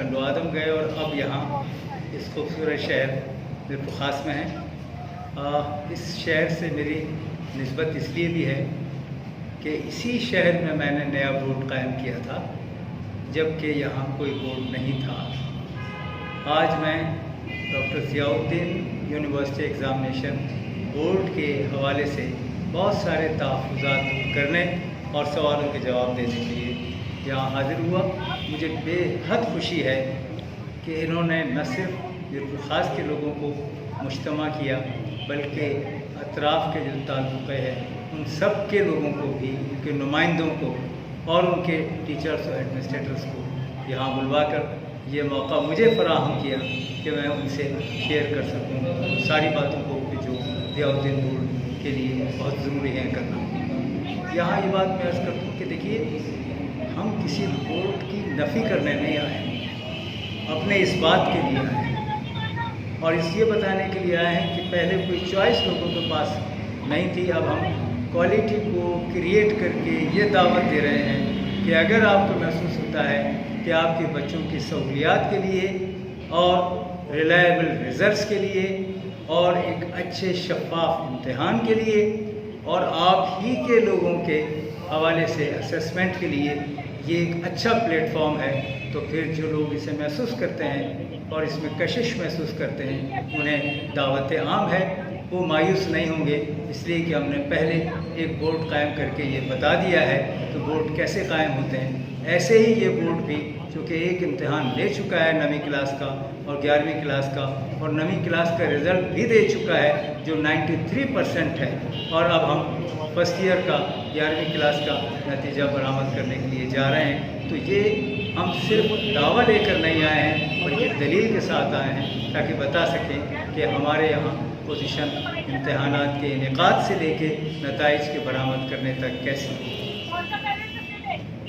कंडो आदम गए और अब यहाँ इस खूबसूरत शहर मिरपुर ख़ास में हैं। इस शहर से मेरी निस्बत इसलिए भी है कि इसी शहर में मैंने नया बोर्ड कायम किया था, जबकि यहाँ कोई बोर्ड नहीं था। आज मैं doctor Ziauddin university examination board के हवाले से बहुत सारे तहफ़्फ़ुज़ात दूर करने और सवालों के जवाब देने के लिए यहाँ हाज़िर हुआ। मुझे बेहद खुशी है कि इन्होंने न सिर्फ मिरपुर ख़ास के लोगों को मुज्तमा किया, बल्कि अतराफ़ के जो ताल्लुक़ है उन सब के लोगों को भी, उनके नुमाइंदों को और उनके टीचर्स और एडमिनिस्ट्रेटर्स को यहाँ बुलवा कर ये मौका मुझे फ़राहम किया कि मैं उनसे शेयर कर सकूँ सारी बातों को जो ज़ियाउद्दीन बोर्ड के लिए बहुत ज़रूरी है करना। यहाँ ये बात मैं अर्ज़ करता हूँ कि देखिए, हम किसी बोर्ड की नफ़ी करने नहीं आए, अपने इस बात के लिए आए हैं और इसलिए बताने के लिए आए हैं कि पहले कोई चॉइस लोगों के पास नहीं थी। अब हम क्वालिटी को क्रिएट करके ये दावत दे रहे हैं कि अगर आपको महसूस होता है कि आपके बच्चों की सहूलियात के लिए और रिलायबल रिज़ल्ट्स के लिए और एक अच्छे शफ़ाफ इम्तिहान के लिए और आप ही के लोगों के हवाले से असेसमेंट के लिए ये एक अच्छा प्लेटफॉर्म है, तो फिर जो लोग इसे महसूस करते हैं और इसमें कशिश महसूस करते हैं, उन्हें दावत आम है, वो मायूस नहीं होंगे। इसलिए कि हमने पहले एक बोर्ड कायम करके ये बता दिया है तो बोर्ड कैसे कायम होते हैं। ऐसे ही ये बोर्ड भी चूँकि एक इम्तिहान ले चुका है 9वीं क्लास का और 11वीं क्लास का, और 9वीं क्लास का रिज़ल्ट भी दे चुका है जो 93% है, और अब हम फर्स्ट ईयर का 11वीं क्लास का नतीजा बरामद करने के लिए जा रहे हैं। तो ये हम सिर्फ दावा लेकर नहीं आए हैं, बल्कि दलील के साथ आए हैं ताकि बता सकें कि हमारे यहाँ पोजीशन इम्तिहानात के इनेकाद से लेके नताइज के बरामद करने तक कैसी है।